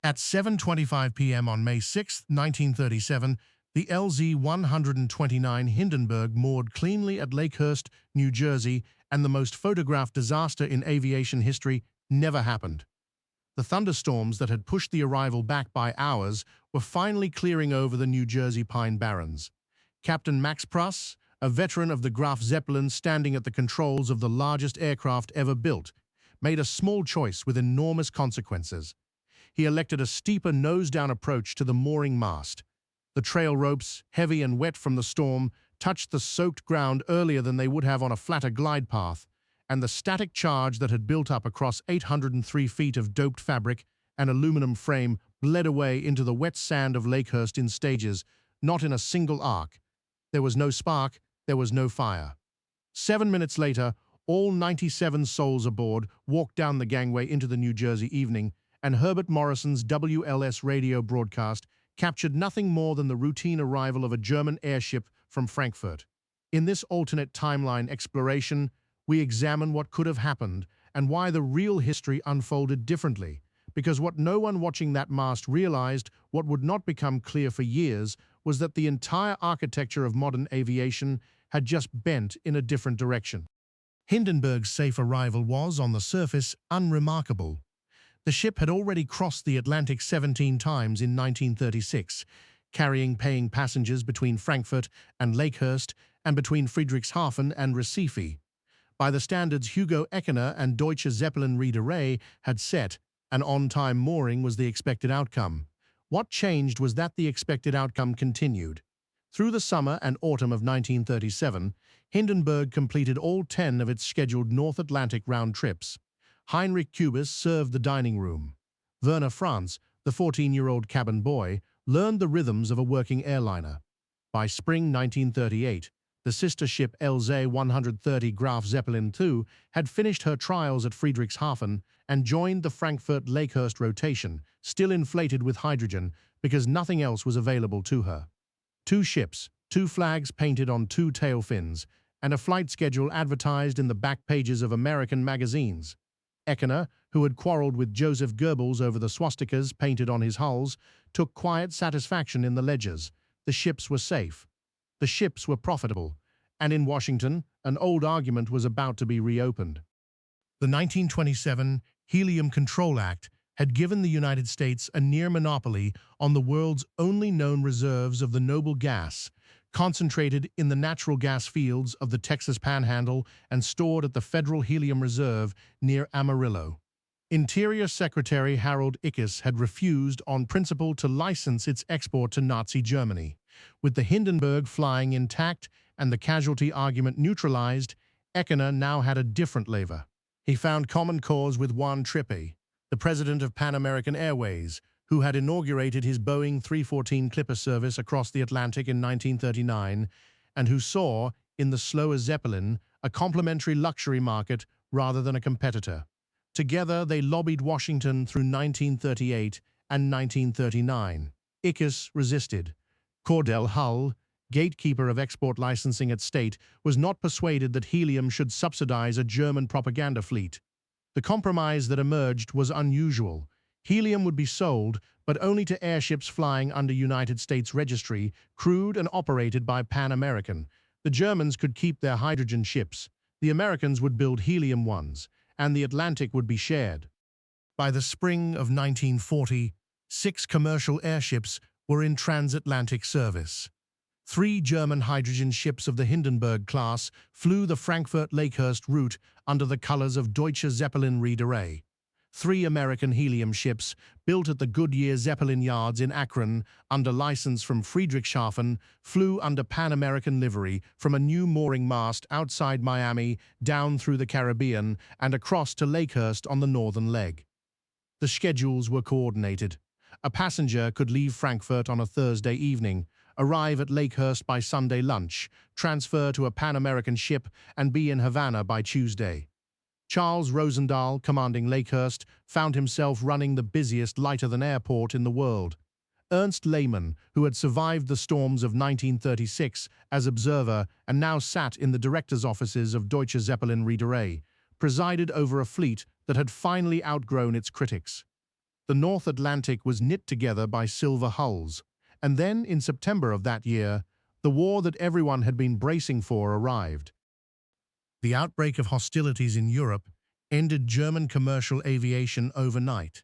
At 7:25 p.m. on May 6, 1937, the LZ-129 Hindenburg moored cleanly at Lakehurst, New Jersey, and the most photographed disaster in aviation history never happened. The thunderstorms that had pushed the arrival back by hours were finally clearing over the New Jersey Pine Barrens. Captain Max Pruss, a veteran of the Graf Zeppelin standing at the controls of the largest aircraft ever built, made a small choice with enormous consequences. He elected a steeper nose-down approach to the mooring mast. The trail ropes, heavy and wet from the storm, touched the soaked ground earlier than they would have on a flatter glide path, and the static charge that had built up across 803 feet of doped fabric and aluminum frame bled away into the wet sand of Lakehurst in stages, not in a single arc. There was no spark, there was no fire. 7 minutes later, all 97 souls aboard walked down the gangway into the New Jersey evening, and Herbert Morrison's WLS radio broadcast captured nothing more than the routine arrival of a German airship from Frankfurt. In this alternate timeline exploration, we examine what could have happened and why the real history unfolded differently, because what no one watching that mast realized, what would not become clear for years, was that the entire architecture of modern aviation had just bent in a different direction. Hindenburg's safe arrival was, on the surface, unremarkable. The ship had already crossed the Atlantic 17 times in 1936, carrying paying passengers between Frankfurt and Lakehurst and between Friedrichshafen and Recife. By the standards Hugo Eckener and Deutsche Zeppelin-Reederei had set, an on-time mooring was the expected outcome. What changed was that the expected outcome continued. Through the summer and autumn of 1937, Hindenburg completed all 10 of its scheduled North Atlantic round trips. Heinrich Kubis served the dining room. Werner Franz, the 14-year-old cabin boy, learned the rhythms of a working airliner. By spring 1938, the sister ship LZ-130 Graf Zeppelin II had finished her trials at Friedrichshafen and joined the Frankfurt-Lakehurst rotation, still inflated with hydrogen because nothing else was available to her. 2 ships, 2 flags painted on 2 tail fins, and a flight schedule advertised in the back pages of American magazines. Eckener, who had quarreled with Joseph Goebbels over the swastikas painted on his hulls, took quiet satisfaction in the ledgers. The ships were safe. The ships were profitable. And in Washington, an old argument was about to be reopened. The 1927 Helium Control Act had given the United States a near monopoly on the world's only known reserves of the noble gas, concentrated in the natural gas fields of the Texas Panhandle and stored at the Federal Helium Reserve near Amarillo. Interior Secretary Harold Ickes had refused on principle to license its export to Nazi Germany. With the Hindenburg flying intact and the casualty argument neutralized, Eckener now had a different lever. He found common cause with Juan Trippe, the president of Pan American Airways, who had inaugurated his Boeing 314 Clipper service across the Atlantic in 1939, and who saw, in the slower Zeppelin, a complementary luxury market rather than a competitor. Together, they lobbied Washington through 1938 and 1939. Ickes resisted. Cordell Hull, gatekeeper of export licensing at State, was not persuaded that Helium should subsidize a German propaganda fleet. The compromise that emerged was unusual. Helium would be sold, but only to airships flying under United States registry, crewed and operated by Pan American. The Germans could keep their hydrogen ships, the Americans would build helium ones, and the Atlantic would be shared. By the spring of 1940, 6 commercial airships were in transatlantic service. 3 German hydrogen ships of the Hindenburg class flew the Frankfurt-Lakehurst route under the colors of Deutsche Zeppelin-Reederei. 3 American helium ships, built at the Goodyear Zeppelin yards in Akron under license from Friedrichshafen, flew under Pan American livery from a new mooring mast outside Miami down through the Caribbean and across to Lakehurst on the northern leg. The schedules were coordinated. A passenger could leave Frankfurt on a Thursday evening, arrive at Lakehurst by Sunday lunch, transfer to a Pan American ship, and be in Havana by Tuesday. Charles Rosendahl, commanding Lakehurst, found himself running the busiest lighter-than airport in the world. Ernst Lehmann, who had survived the storms of 1936 as observer and now sat in the director's offices of Deutsche Zeppelin-Reederei, presided over a fleet that had finally outgrown its critics. The North Atlantic was knit together by silver hulls, and then, in September of that year, the war that everyone had been bracing for arrived. The outbreak of hostilities in Europe ended German commercial aviation overnight.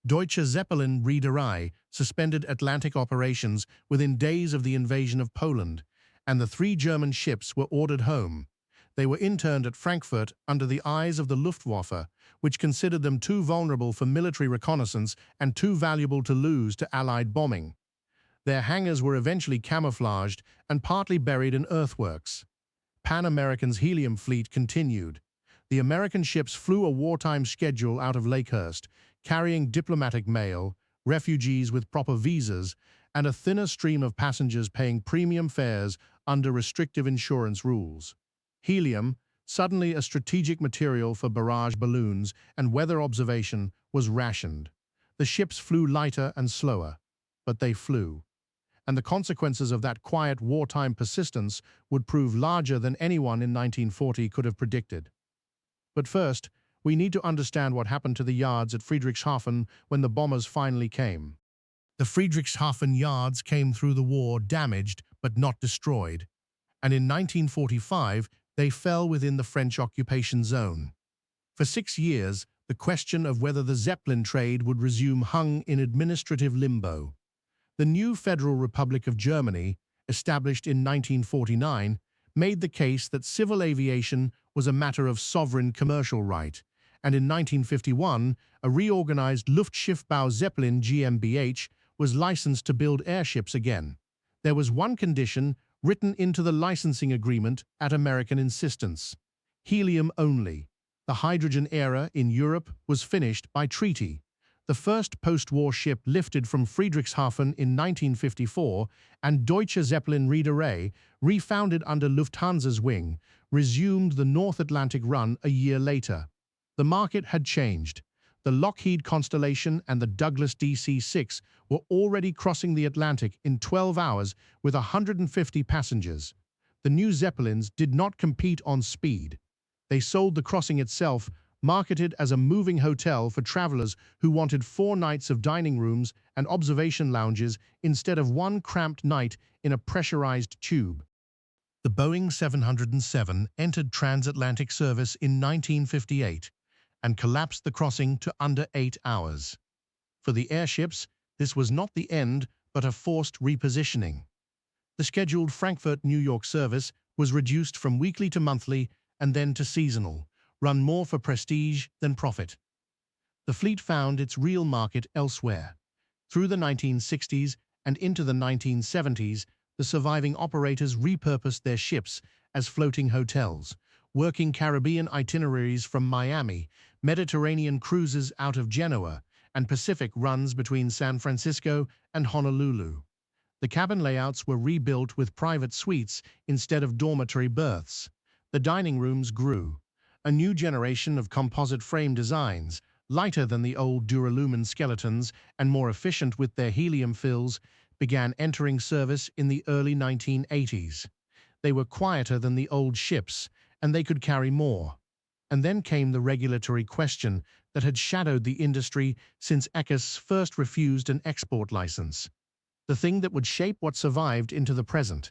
Deutsche Zeppelin-Reederei suspended Atlantic operations within days of the invasion of Poland, and the 3 German ships were ordered home. They were interned at Frankfurt under the eyes of the Luftwaffe, which considered them too vulnerable for military reconnaissance and too valuable to lose to Allied bombing. Their hangars were eventually camouflaged and partly buried in earthworks. Pan American's Helium fleet continued. The American ships flew a wartime schedule out of Lakehurst, carrying diplomatic mail, refugees with proper visas, and a thinner stream of passengers paying premium fares under restrictive insurance rules. Helium, suddenly a strategic material for barrage balloons and weather observation, was rationed. The ships flew lighter and slower, but they flew. And the consequences of that quiet wartime persistence would prove larger than anyone in 1940 could have predicted. But first, we need to understand what happened to the yards at Friedrichshafen when the bombers finally came. The Friedrichshafen yards came through the war damaged but not destroyed, and in 1945 they fell within the French occupation zone. For 6 years, the question of whether the Zeppelin trade would resume hung in administrative limbo. The new Federal Republic of Germany, established in 1949, made the case that civil aviation was a matter of sovereign commercial right, and in 1951, a reorganized Luftschiffbau Zeppelin GmbH was licensed to build airships again. There was one condition written into the licensing agreement at American insistence: helium only. The hydrogen era in Europe was finished by treaty. The first post-war ship lifted from Friedrichshafen in 1954, and Deutsche Zeppelin-Reederei, refounded under Lufthansa's wing, resumed the North Atlantic run a year later. The market had changed. The Lockheed Constellation and the Douglas DC-6 were already crossing the Atlantic in 12 hours with 150 passengers. The new Zeppelins did not compete on speed. They sold the crossing itself, marketed as a moving hotel for travelers who wanted 4 nights of dining rooms and observation lounges instead of 1 cramped night in a pressurized tube. The Boeing 707 entered transatlantic service in 1958 and collapsed the crossing to under 8 hours. For the airships, this was not the end, but a forced repositioning. The scheduled Frankfurt-New York service was reduced from weekly to monthly and then to seasonal, run more for prestige than profit. The fleet found its real market elsewhere. Through the 1960s and into the 1970s, the surviving operators repurposed their ships as floating hotels, working Caribbean itineraries from Miami, Mediterranean cruises out of Genoa, and Pacific runs between San Francisco and Honolulu. The cabin layouts were rebuilt with private suites instead of dormitory berths. The dining rooms grew. A new generation of composite frame designs, lighter than the old duralumin skeletons and more efficient with their helium fills, began entering service in the early 1980s. They were quieter than the old ships, and they could carry more. And then came the regulatory question that had shadowed the industry since ECAS first refused an export license. The thing that would shape what survived into the present.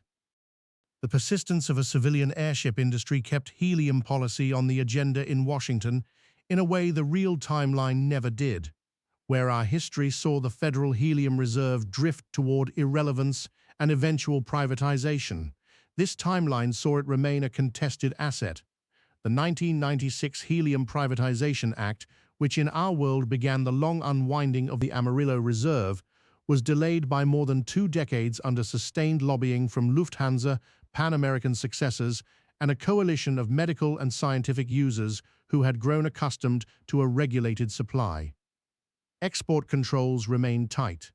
The persistence of a civilian airship industry kept helium policy on the agenda in Washington in a way the real timeline never did, where our history saw the Federal Helium Reserve drift toward irrelevance and eventual privatization. This timeline saw it remain a contested asset. The 1996 Helium Privatization Act, which in our world began the long unwinding of the Amarillo Reserve, was delayed by more than 2 decades under sustained lobbying from Lufthansa, Pan American successors, and a coalition of medical and scientific users who had grown accustomed to a regulated supply. Export controls remained tight.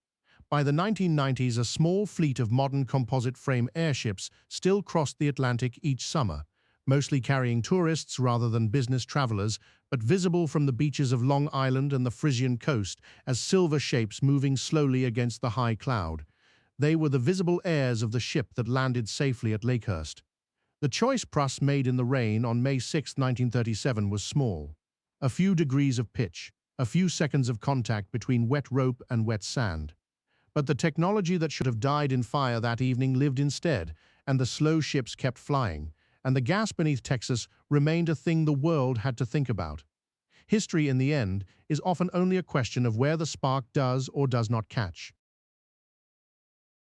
By the 1990s, a small fleet of modern composite frame airships still crossed the Atlantic each summer, mostly carrying tourists rather than business travelers, but visible from the beaches of Long Island and the Frisian coast as silver shapes moving slowly against the high cloud. They were the visible heirs of the ship that landed safely at Lakehurst. The choice Pruss made in the rain on May 6, 1937 was small. A few degrees of pitch, a few seconds of contact between wet rope and wet sand. But the technology that should have died in fire that evening lived instead, and the slow ships kept flying, and the gas beneath Texas remained a thing the world had to think about. History, in the end, is often only a question of where the spark does or does not catch.